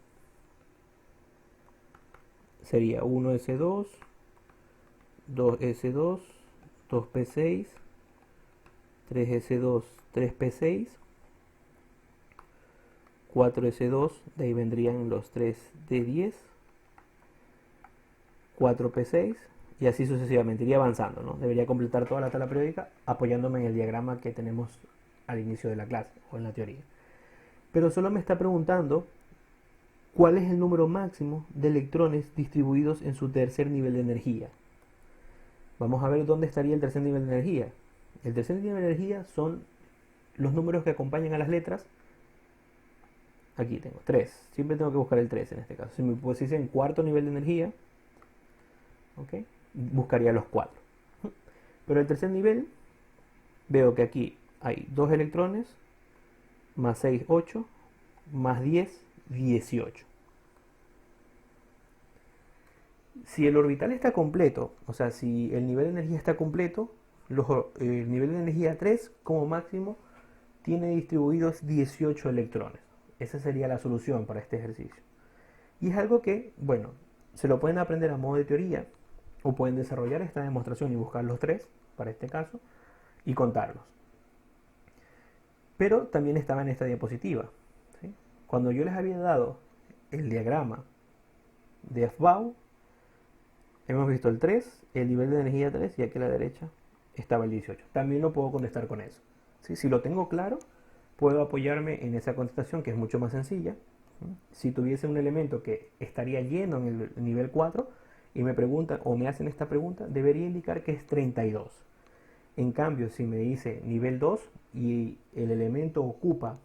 Sería 1s2, 2s2, 2p6, 3s2, 3p6, 4s2, de ahí vendrían los 3d10, 4p6 y así sucesivamente, iría avanzando, ¿no? Debería completar toda la tabla periódica apoyándome en el diagrama que tenemos al inicio de la clase o en la teoría. Pero solo me está preguntando cuál es el número máximo de electrones distribuidos en su tercer nivel de energía. Vamos a ver dónde estaría el tercer nivel de energía. El tercer nivel de energía son los números que acompañan a las letras. Aquí tengo 3. Siempre tengo que buscar el 3 en este caso. Si me pusiese en cuarto nivel de energía, ¿okay?, buscaría los 4. Pero el tercer nivel, veo que aquí hay 2 electrones, más 6, 8, más 10, 18. Si el orbital está completo, o sea, si el nivel de energía está completo, el nivel de energía 3 como máximo tiene distribuidos 18 electrones. Esa sería la solución para este ejercicio. Y es algo que, bueno, se lo pueden aprender a modo de teoría o pueden desarrollar esta demostración y buscar los 3, para este caso, y contarlos. Pero también estaba en esta diapositiva, ¿sí? Cuando yo les había dado el diagrama de Aufbau, hemos visto el 3, el nivel de energía 3, y aquí a la derecha estaba el 18. También lo puedo contestar con eso, ¿sí? Si lo tengo claro, puedo apoyarme en esa contestación que es mucho más sencilla. Si tuviese un elemento que estaría lleno en el nivel 4 y me preguntan o me hacen esta pregunta, debería indicar que es 32. En cambio, si me dice nivel 2 y el elemento ocupa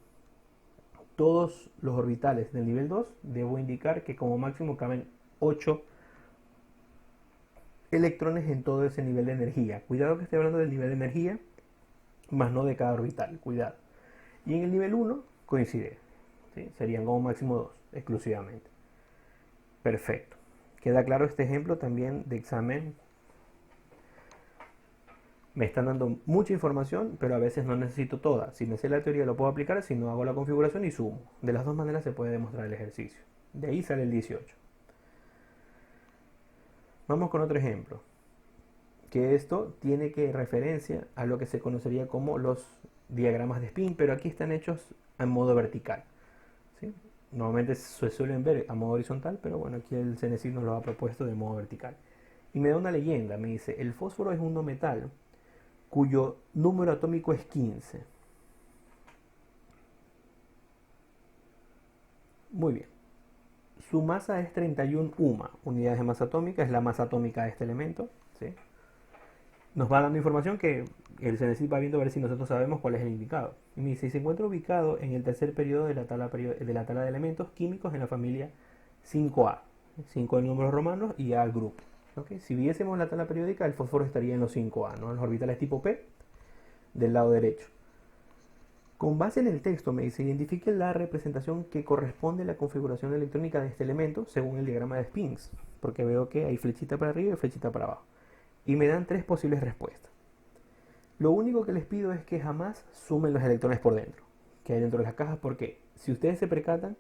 todos los orbitales del nivel 2, debo indicar que como máximo caben 8 electrones en todo ese nivel de energía. Cuidado que estoy hablando del nivel de energía, más no de cada orbital, cuidado. Y en el nivel 1 coincide, ¿sí? Serían como máximo 2 exclusivamente. Perfecto. Queda claro este ejemplo también de examen. Me están dando mucha información, pero a veces no necesito toda. Si me sé la teoría lo puedo aplicar, si no hago la configuración y sumo. De las dos maneras se puede demostrar el ejercicio. De ahí sale el 18. Vamos con otro ejemplo. Que esto tiene que referencia a lo que se conocería como los diagramas de spin, pero aquí están hechos en modo vertical, ¿sí? Normalmente se suelen ver a modo horizontal, pero bueno, aquí el CNESID nos lo ha propuesto de modo vertical. Y me da una leyenda, me dice, el fósforo es un no metal cuyo número atómico es 15. Muy bien. Su masa es 31 UMA, unidades de masa atómica, es la masa atómica de este elemento, ¿sí? Nos va dando información que el CNESID va viendo a ver si nosotros sabemos cuál es el indicado. Y me dice, se encuentra ubicado en el tercer periodo de la tabla de elementos químicos en la familia 5A. 5 en números romanos y A al grupo. ¿Okay? Si viésemos la tabla periódica, el fósforo estaría en los 5A, ¿no? En los orbitales tipo P del lado derecho. Con base en el texto, me dice, identifique la representación que corresponde a la configuración electrónica de este elemento según el diagrama de spins, porque veo que hay flechita para arriba y flechita para abajo. Y me dan 3 posibles respuestas. Lo único que les pido es que jamás sumen los electrones por dentro, que hay dentro de las cajas, porque si ustedes se percatan,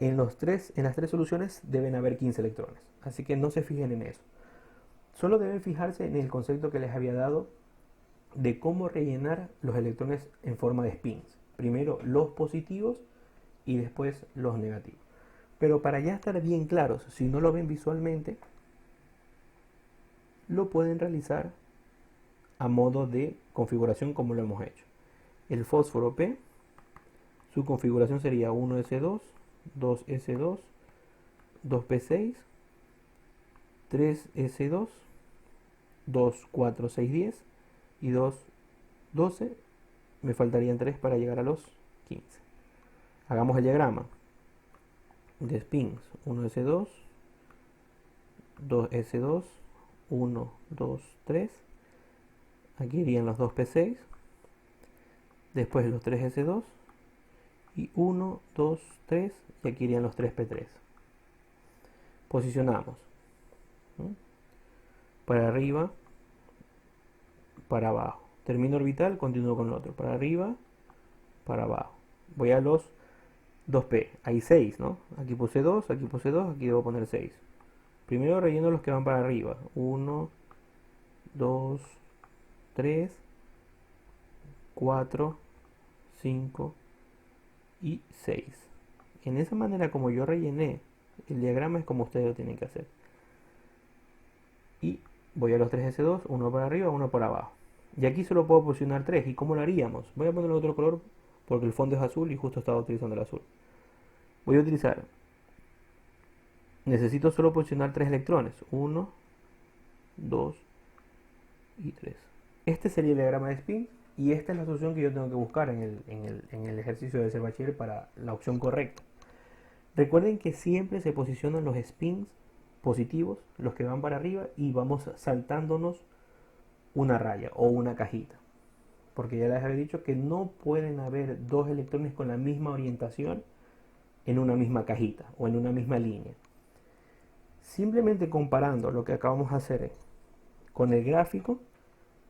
en las 3 soluciones deben haber 15 electrones. Así que no se fijen en eso. Solo deben fijarse en el concepto que les había dado de cómo rellenar los electrones en forma de spins. Primero los positivos y después los negativos. Pero para ya estar bien claros, si no lo ven visualmente, lo pueden realizar a modo de configuración como lo hemos hecho. El fósforo P, su configuración sería 1s2, 2s2, 2p6, 3s2, 2, 4, 6, 10 y 2, 12. Me faltarían 3 para llegar a los 15. Hagamos el diagrama de spins. 1s2, 2s2, 1, 2, 3. Aquí irían los 2p6, después los 3s2 y 1, 2, 3, y aquí irían los 3p3. Posicionamos, ¿no?, para arriba, para abajo. Termino orbital, continúo con el otro. Para arriba, para abajo. Voy a los 2p. Hay 6, ¿no? Aquí puse 2, aquí puse 2, aquí debo poner 6. Primero relleno los que van para arriba. 1, 2, 3, 4, 5, y 6. En esa manera como yo rellené el diagrama es como ustedes lo tienen que hacer. Y voy a los 3S2, uno para arriba, uno para abajo. Y aquí solo puedo posicionar 3. ¿Y cómo lo haríamos? Voy a poner otro color porque el fondo es azul y justo estaba utilizando el azul. Voy a utilizar, necesito solo posicionar 3 electrones. 1, 2 y 3. Este sería el diagrama de spin y esta es la solución que yo tengo que buscar en el ejercicio de ser bachiller para la opción correcta. Recuerden que siempre se posicionan los spins positivos, los que van para arriba, y vamos saltándonos una raya o una cajita. Porque ya les había dicho que no pueden haber dos electrones con la misma orientación en una misma cajita o en una misma línea. Simplemente comparando lo que acabamos de hacer con el gráfico,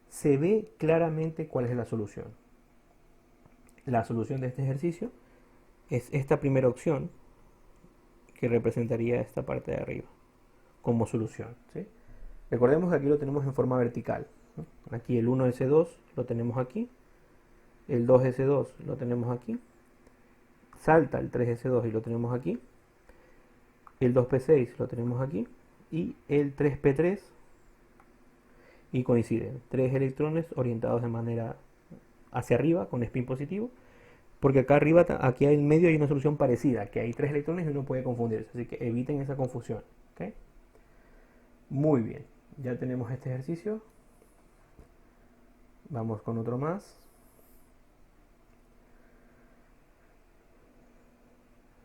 se ve claramente cuál es la solución. La solución de este ejercicio es esta primera opción, que representaría esta parte de arriba como solución, ¿sí? Recordemos que aquí lo tenemos en forma vertical, ¿no? Aquí el 1S2 lo tenemos aquí, el 2S2 lo tenemos aquí, salta el 3S2 y lo tenemos aquí, el 2P6 lo tenemos aquí y el 3P3, y coinciden 3 electrones orientados de manera hacia arriba con spin positivo, porque acá arriba, aquí en medio hay una solución parecida, que hay 3 electrones y uno puede confundirse, así que eviten esa confusión, ¿okay? Muy bien, ya tenemos este ejercicio. Vamos con otro más.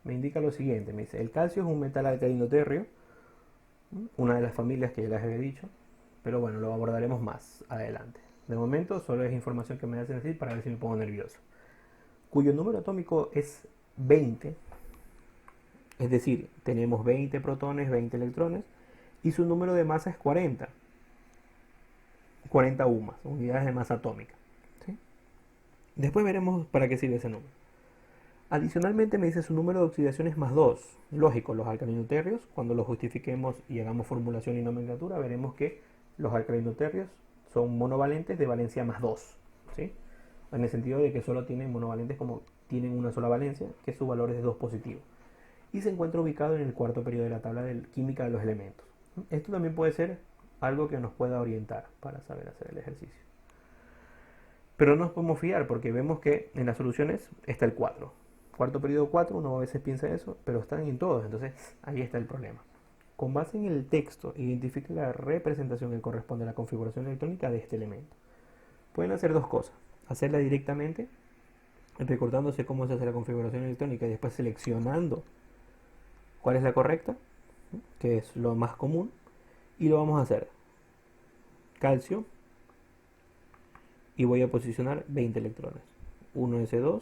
Me indica lo siguiente, me dice, el calcio es un metal alcalino térreo, una de las familias que ya les había dicho, pero bueno, lo abordaremos más adelante. De momento solo es información que me hace decir para ver si me pongo nervioso. Cuyo número atómico es 20, es decir, tenemos 20 protones, 20 electrones, y su número de masa es 40 UMAS, unidades de masa atómica, ¿sí? Después veremos para qué sirve ese número. Adicionalmente me dice su número de oxidaciones más 2. Lógico, los alcalinoterrios, cuando los justifiquemos y hagamos formulación y nomenclatura, veremos que los alcalinoterrios son monovalentes de valencia más 2, ¿sí? En el sentido de que solo tienen monovalentes como tienen una sola valencia, que su valor es de 2 positivo. Y se encuentra ubicado en el cuarto periodo de la tabla de química de los elementos. Esto también puede ser algo que nos pueda orientar para saber hacer el ejercicio. Pero no nos podemos fiar porque vemos que en las soluciones está el 4. Cuarto periodo 4, uno a veces piensa eso, pero están en todos, entonces ahí está el problema. Con base en el texto, identifique la representación que corresponde a la configuración electrónica de este elemento. Pueden hacer dos cosas: hacerla directamente, recordándose cómo se hace la configuración electrónica y después seleccionando cuál es la correcta, que es lo más común, y lo vamos a hacer calcio, y voy a posicionar 20 electrones, 1S2,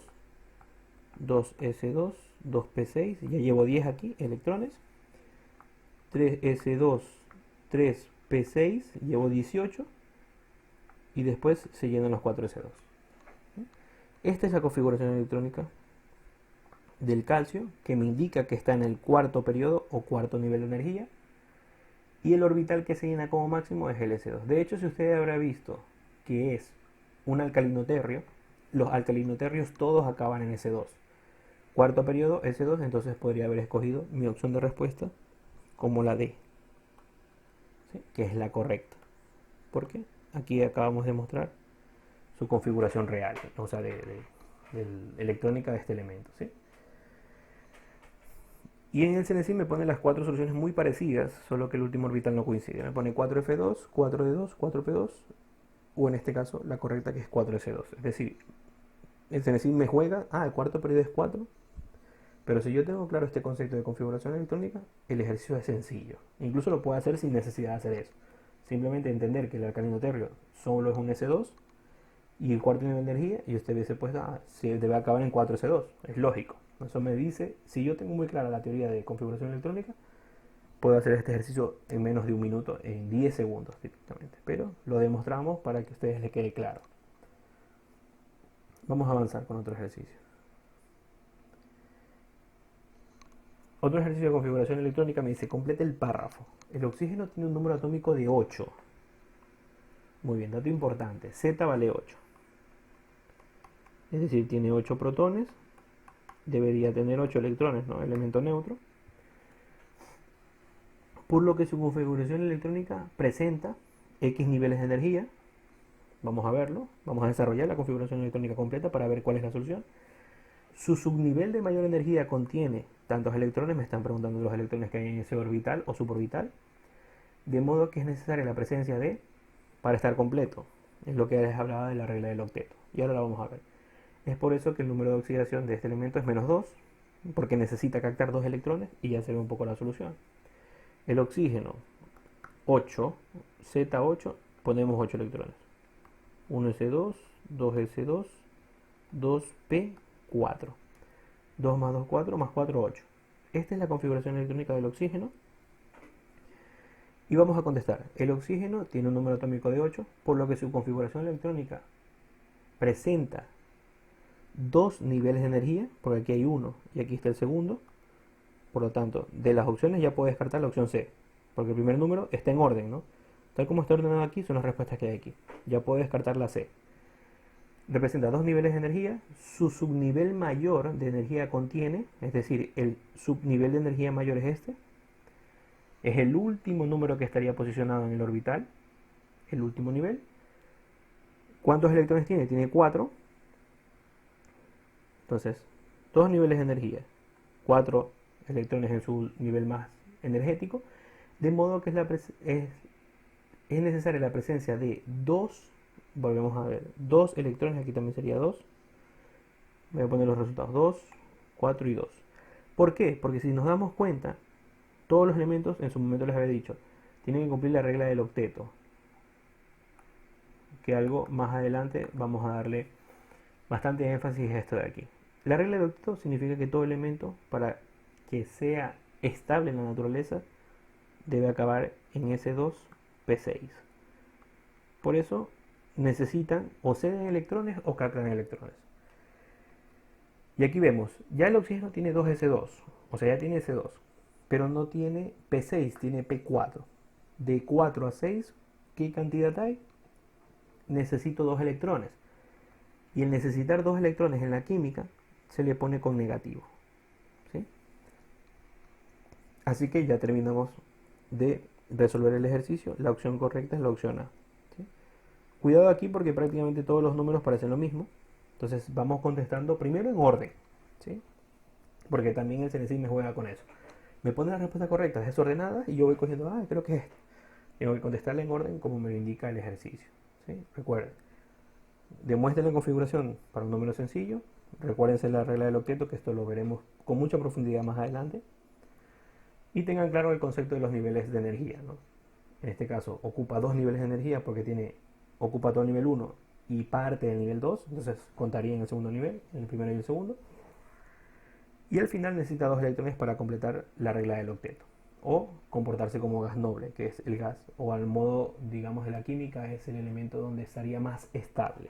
2S2, 2P6, ya llevo 10 aquí electrones, 3S2, 3P6, llevo 18, y después se llenan los 4S2. Esta es la configuración electrónica del calcio, que me indica que está en el cuarto periodo o cuarto nivel de energía, y el orbital que se llena como máximo es el S2. De hecho, si usted habrá visto que es un alcalinoterrio, los alcalinoterrios todos acaban en S2. Cuarto periodo, S2, entonces podría haber escogido mi opción de respuesta como la D, ¿sí? Que es la correcta. Porque aquí acabamos de mostrar su configuración real, o sea, de electrónica de este elemento, ¿sí? Y en el CNC me pone las 4 soluciones muy parecidas, solo que el último orbital no coincide. Me pone 4F2, 4D2, 4P2, o en este caso la correcta, que es 4S2. Es decir, el CNC me juega, el cuarto periodo es 4, pero si yo tengo claro este concepto de configuración electrónica, el ejercicio es sencillo. Incluso lo puedo hacer sin necesidad de hacer eso. Simplemente entender que el alcalinoterrio solo es un S2 y el cuarto nivel de energía, y usted hubiese puesto, se debe acabar en 4S2. Es lógico. Eso me dice, si yo tengo muy clara la teoría de configuración electrónica, puedo hacer este ejercicio en menos de un minuto, en 10 segundos típicamente. Pero lo demostramos para que a ustedes les quede claro. Vamos a avanzar con otro ejercicio. Otro ejercicio de configuración electrónica me dice, complete el párrafo. El oxígeno tiene un número atómico de 8. Muy bien, dato importante. Z vale 8. Es decir, tiene 8 protones, debería tener 8 electrones, ¿no? Elemento neutro. Por lo que su configuración electrónica presenta X niveles de energía. Vamos a verlo, vamos a desarrollar la configuración electrónica completa para ver cuál es la solución. Su subnivel de mayor energía contiene tantos electrones, me están preguntando los electrones que hay en ese orbital o suborbital, de modo que es necesaria la presencia de, para estar completo, es lo que les hablaba de la regla del octeto, y ahora la vamos a ver. Es por eso que el número de oxidación de este elemento es menos 2, porque necesita captar 2 electrones y ya se ve un poco la solución. El oxígeno 8, Z8, ponemos 8 electrones. 1s2, 2s2, 2p4. 2 más 2, 4, más 4, 8. Esta es la configuración electrónica del oxígeno. Y vamos a contestar. El oxígeno tiene un número atómico de 8, por lo que su configuración electrónica presenta 2 niveles de energía, porque aquí hay uno y aquí está el segundo. Por lo tanto, de las opciones ya puedo descartar la opción C, porque el primer número está en orden, ¿no? Tal como está ordenado aquí, son las respuestas que hay aquí. Ya puedo descartar la C. Representa 2 niveles de energía. Su subnivel mayor de energía contiene, es decir, el subnivel de energía mayor es este. Es el último número que estaría posicionado en el orbital, el último nivel. ¿Cuántos electrones tiene? Tiene 4. Entonces, 2 niveles de energía, 4 electrones en su nivel más energético, de modo que es necesaria la presencia de 2, volvemos a ver, 2 electrones, aquí también sería 2, voy a poner los resultados, 2, 4 y 2. ¿Por qué? Porque si nos damos cuenta, todos los elementos, en su momento les había dicho, tienen que cumplir la regla del octeto, que algo más adelante vamos a darle bastante énfasis a esto de aquí. La regla del octeto significa que todo elemento, para que sea estable en la naturaleza, debe acabar en S2P6. Por eso necesitan o ceden electrones o captan electrones. Y aquí vemos, ya el oxígeno tiene 2S2, o sea, ya tiene S2, pero no tiene P6, tiene P4. De 4 a 6, ¿qué cantidad hay? Necesito 2 electrones. Y el necesitar 2 electrones en la química se le pone con negativo. ¿Sí? Así que ya terminamos de resolver el ejercicio. La opción correcta es la opción A. ¿Sí? Cuidado aquí porque prácticamente todos los números parecen lo mismo. Entonces vamos contestando primero en orden. ¿Sí? Porque también el CNC me juega con eso. Me pone la respuesta correcta desordenada y yo voy cogiendo, creo que es esto. Tengo que contestarla en orden como me lo indica el ejercicio. ¿Sí? Recuerden, demuestren la configuración para un número sencillo. Recuérdense la regla del octeto, que esto lo veremos con mucha profundidad más adelante. Y tengan claro el concepto de los niveles de energía, ¿no? En este caso ocupa 2 niveles de energía porque ocupa todo el nivel 1 y parte del nivel 2, entonces contaría en el segundo nivel, en el primero y el segundo. Y al final necesita 2 electrones para completar la regla del octeto, o comportarse como gas noble, que es el gas, o al modo, digamos, de la química, es el elemento donde estaría más estable.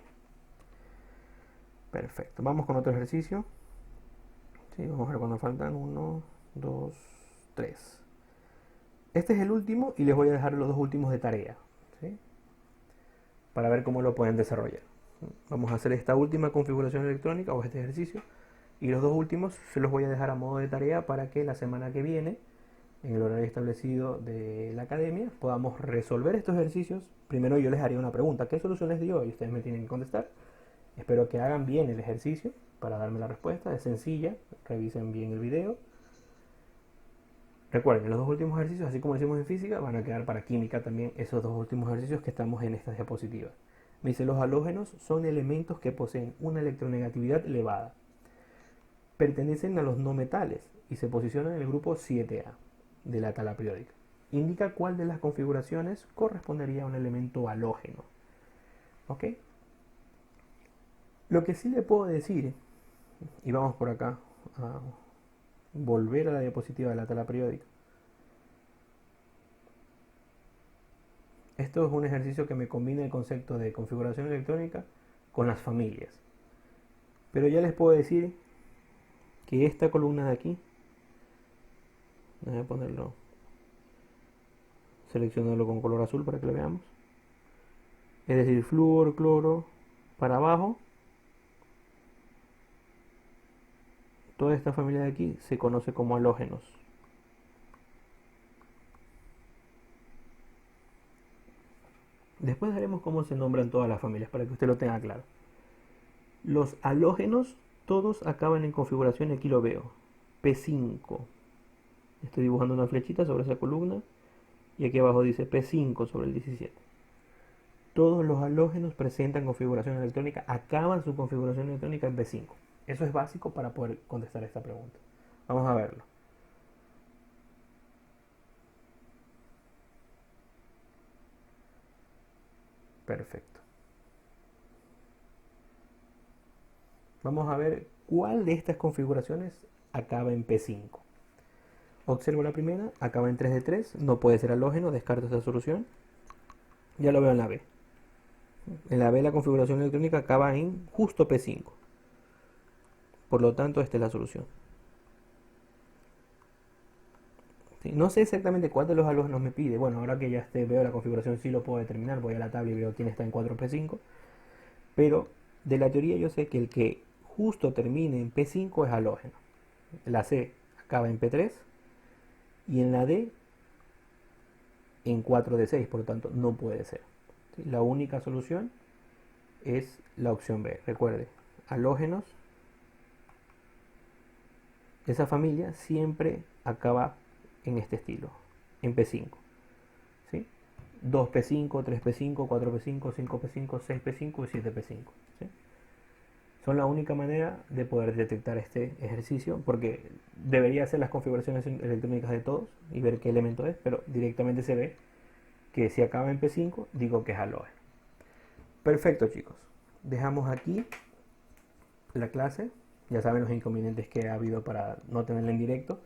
Perfecto, vamos con otro ejercicio. Sí, vamos a ver cuándo faltan. 1, 2, 3. Este es el último y les voy a dejar los dos últimos de tarea, ¿sí? Para ver cómo lo pueden desarrollar. Vamos a hacer esta última configuración electrónica o este ejercicio, y los dos últimos se los voy a dejar a modo de tarea para que la semana que viene, en el horario establecido de la academia, podamos resolver estos ejercicios. Primero yo les haría una pregunta: ¿qué solución les dio? Y ustedes me tienen que contestar. Espero que hagan bien el ejercicio para darme la respuesta. Es sencilla, revisen bien el video. Recuerden, los dos últimos ejercicios, así como lo hicimos en física, van a quedar para química también esos dos últimos ejercicios que estamos en esta diapositiva. Me dice: los halógenos son elementos que poseen una electronegatividad elevada. Pertenecen a los no metales y se posicionan en el grupo 7A de la tabla periódica. Indica cuál de las configuraciones correspondería a un elemento halógeno. ¿Ok? Lo que sí le puedo decir, y vamos por acá a volver a la diapositiva de la tabla periódica. Esto es un ejercicio que me combina el concepto de configuración electrónica con las familias. Pero ya les puedo decir que esta columna de aquí, voy a ponerlo, seleccionarlo con color azul para que lo veamos. Es decir, flúor, cloro, para abajo, Toda esta familia de aquí se conoce como halógenos. Después veremos cómo se nombran todas las familias para que usted lo tenga claro. Los halógenos todos acaban en configuración, y aquí lo veo, P5. Estoy dibujando una flechita sobre esa columna y aquí abajo dice P5 sobre el 17. Todos los halógenos presentan configuración electrónica, acaban su configuración electrónica en P5. Eso es básico para poder contestar esta pregunta. Vamos a verlo. Perfecto. Vamos a ver cuál de estas configuraciones acaba en P5. Observo la primera, acaba en 3 de 3, no puede ser halógeno, descarto esta solución. Ya lo veo en la B. En la B la configuración electrónica acaba en justo P5. Por lo tanto, esta es la solución. ¿Sí? No sé exactamente cuál de los halógenos me pide. Bueno, ahora que ya veo la configuración sí lo puedo determinar. Voy a la tabla y veo quién está en 4P5. Pero de la teoría yo sé que el que justo termine en P5 es halógeno. La C acaba en P3 y en la D en 4 de 6, por lo tanto no puede ser. ¿Sí? La única solución es la opción B. Recuerde, halógenos, esa familia siempre acaba en este estilo, en P5. ¿Sí? 2P5, 3P5, 4P5, 5P5, 6P5 y 7P5. ¿Sí? Son la única manera de poder detectar este ejercicio, porque debería hacer las configuraciones electrónicas de todos y ver qué elemento es, pero directamente se ve que si acaba en P5, digo que es halógeno. Perfecto, chicos. Dejamos aquí la clase. Ya saben los inconvenientes que ha habido para no tenerla en directo.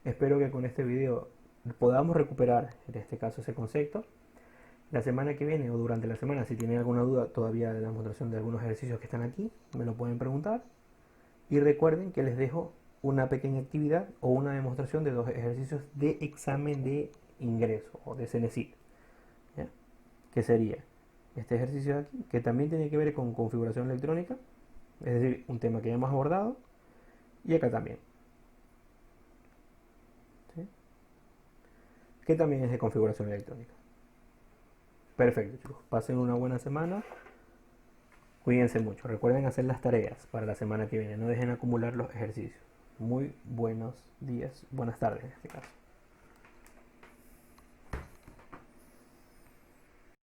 Espero que con este video podamos recuperar, en este caso, ese concepto. La semana que viene o durante la semana, si tienen alguna duda todavía de la demostración de algunos ejercicios que están aquí, me lo pueden preguntar. Y recuerden que les dejo una pequeña actividad o una demostración de 2 ejercicios de examen de ingreso o de CENESID. ¿Ya? Que sería este ejercicio de aquí, que también tiene que ver con configuración electrónica, es decir, un tema que ya hemos abordado, y acá también, ¿sí? Que también es de configuración electrónica. Perfecto, chicos. Pasen una buena semana. Cuídense mucho. Recuerden hacer las tareas para la semana que viene. No dejen acumular los ejercicios. Muy buenos días, buenas tardes en este caso.